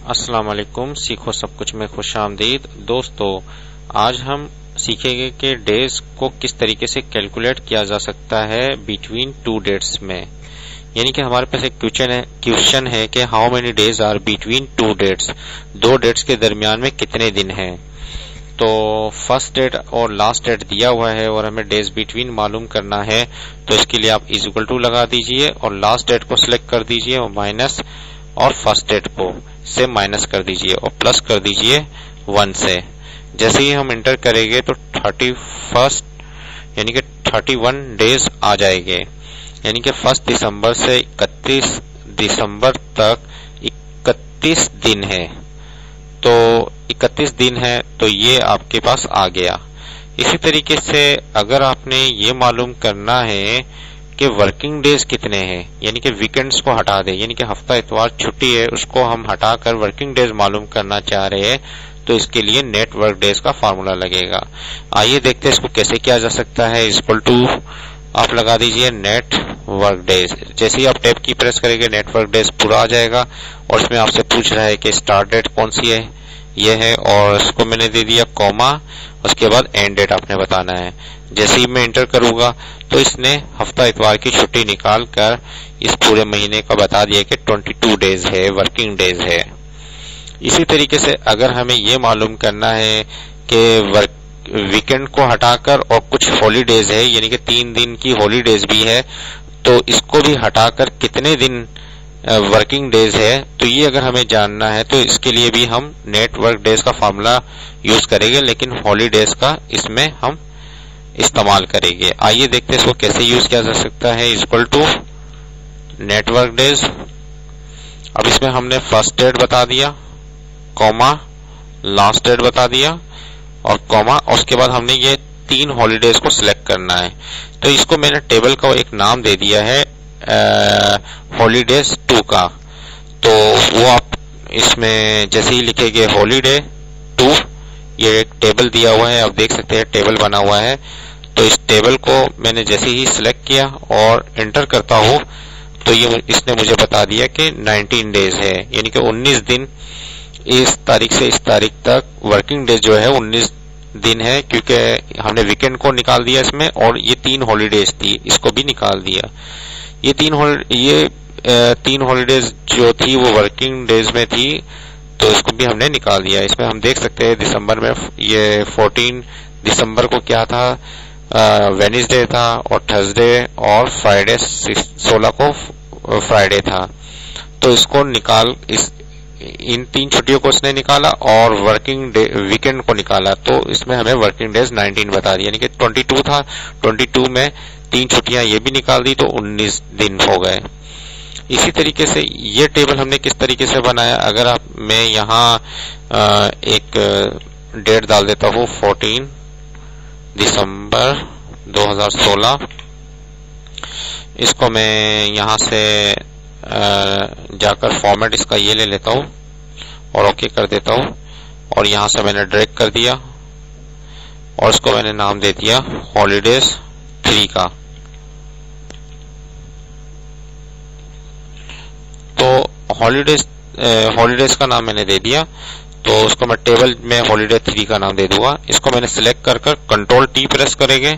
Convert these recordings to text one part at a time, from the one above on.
अस्सलाम वालेकुम। सीखो सब कुछ में खुश आमदीद। दोस्तों, आज हम सीखेंगे कि डेज को किस तरीके से कैलकुलेट किया जा सकता है बिटवीन टू डेट्स में। यानी कि हमारे पास एक क्वेश्चन है कि how many days are between two dates, दो डेट्स के दरमियान में कितने दिन हैं। तो फर्स्ट डेट और लास्ट डेट दिया हुआ है और हमें डेज बिटवीन मालूम करना है, तो इसके लिए आप इज इक्वल टू लगा दीजिए और लास्ट डेट को सिलेक्ट कर दीजिए और माइनस, और फर्स्ट डेट को से माइनस कर दीजिए और प्लस कर दीजिए 1 से। जैसे ही हम इंटर करेंगे तो 31 यानी कि 31 डेज आ जाएंगे। यानी कि 1 दिसंबर से 31 दिसंबर तक 31 दिन है। तो 31 दिन है तो ये आपके पास आ गया। इसी तरीके से अगर आपने ये मालूम करना है कि वर्किंग डेज कितने हैं, यानी कि वीकेंड्स को हटा दे, यानी कि हफ्ता इतवार छुट्टी है उसको हम हटाकर वर्किंग डेज मालूम करना चाह रहे हैं, तो इसके लिए नेट वर्क डेज का फार्मूला लगेगा। आइए देखते हैं इसको कैसे किया जा सकता है। इक्वल टू आप लगा दीजिए नेट वर्क डेज। जैसे ही आप टैब की प्रेस करेंगे नेट वर्क डेज पूरा आ जाएगा और इसमें आपसे पूछ रहा है कि स्टार्ट डेट कौन सी है, ये है, और इसको मैंने दे दिया कॉमा, उसके बाद एंड डेट आपने बताना है। जैसे ही मैं इंटर करूंगा तो इसने हफ्ता इतवार की छुट्टी निकाल कर इस पूरे महीने का बता दिया कि 22 डेज है, वर्किंग डेज है। इसी तरीके से अगर हमें ये मालूम करना है कि वीकेंड को हटाकर और कुछ हॉलीडेज है, यानी कि 3 दिन की हॉलीडेज भी है, तो इसको भी हटाकर कितने दिन वर्किंग डेज है, तो ये अगर हमें जानना है तो इसके लिए भी हम नेट वर्क डेज का फार्मूला यूज करेंगे, लेकिन हॉलीडेज का इसमें हम इस्तेमाल करेंगे। आइए देखते हैं इसको कैसे यूज किया जा सकता है। Equal to net work days. अब इसमें हमने फर्स्ट डेट बता दिया, कॉमा, लास्ट डेट बता दिया और कॉमा, और उसके बाद हमने ये 3 हॉलीडेज को सिलेक्ट करना है। तो इसको मैंने टेबल का एक नाम दे दिया है हॉलीडेज 2 का। तो वो आप इसमें जैसे ही लिखेंगे हॉलीडे 2, ये एक टेबल दिया हुआ है, आप देख सकते हैं टेबल बना हुआ है। तो इस टेबल को मैंने जैसे ही सिलेक्ट किया और एंटर करता हूं तो ये इसने मुझे बता दिया कि 19 डेज है, यानी कि 19 दिन। इस तारीख से इस तारीख तक वर्किंग डेज जो है 19 दिन है, क्योंकि हमने वीकेंड को निकाल दिया इसमें और ये 3 हॉलीडेज थी, इसको भी निकाल दिया। ये 3 हॉलीडेज जो थी वो वर्किंग डेज में थी, तो इसको भी हमने निकाल दिया। इसमें हम देख सकते हैं दिसंबर में ये 14 दिसंबर को क्या था, वेडनेसडे था और थर्सडे और फ्राइडे 16 को फ्राइडे था। तो इसको इन 3 छुट्टियों को इसने निकाला और वर्किंग डे वीकेंड को निकाला, तो इसमें हमें वर्किंग डेज 19 बता दिया, यानी कि 22 था, 22 में 3 छुट्टियां ये भी निकाल दी तो 19 दिन हो गए। इसी तरीके से ये टेबल हमने किस तरीके से बनाया, अगर मैं यहाँ एक डेट डाल देता हूँ 14 दिसंबर 2016, इसको मैं यहाँ से जाकर फॉर्मेट इसका ये ले लेता हूँ और ओके कर देता हूँ, और यहाँ से मैंने ड्रैग कर दिया और इसको मैंने नाम दे दिया हॉलीडेज 3 का। तो हॉलीडेज का नाम मैंने दे दिया, तो उसको मैं टेबल में हॉलीडे 3 का नाम दे दूंगा। इसको मैंने सिलेक्ट कर कंट्रोल टी प्रेस करेंगे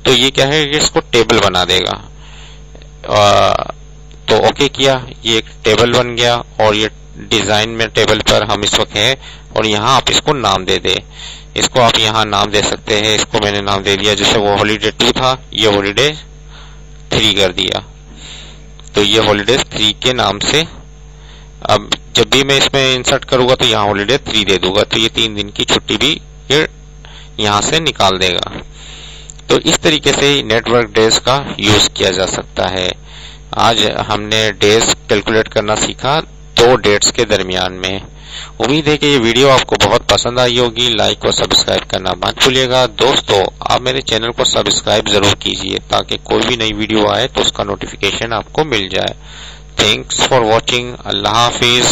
तो ये क्या है, ये इसको टेबल बना देगा। तो ओके किया, ये एक टेबल बन गया और ये डिजाइन में टेबल पर हम इस वक्त हैं, और यहाँ आप इसको नाम दे दे। इसको आप यहाँ नाम दे सकते हैं, इसको मैंने नाम दे दिया, जैसे वो हॉलीडे 2 था ये हॉलीडे 3 कर दिया, तो ये हॉलीडे 3 के नाम से। अब जब भी मैं इसमें इंसर्ट करूंगा तो यहाँ हॉलीडे 3 दे दूंगा, तो ये 3 दिन की छुट्टी भी ये यहाँ से निकाल देगा। तो इस तरीके से नेटवर्क डेज का यूज किया जा सकता है। आज हमने डेज कैलकुलेट करना सीखा 2 डेट्स के दरमियान में। उम्मीद है कि ये वीडियो आपको बहुत पसंद आई होगी। लाइक और सब्सक्राइब करना मत भूलिएगा। दोस्तों, आप मेरे चैनल को सब्सक्राइब जरूर कीजिए ताकि कोई भी नई वीडियो आए तो उसका नोटिफिकेशन आपको मिल जाए। Thanks for watching. Allah Hafiz.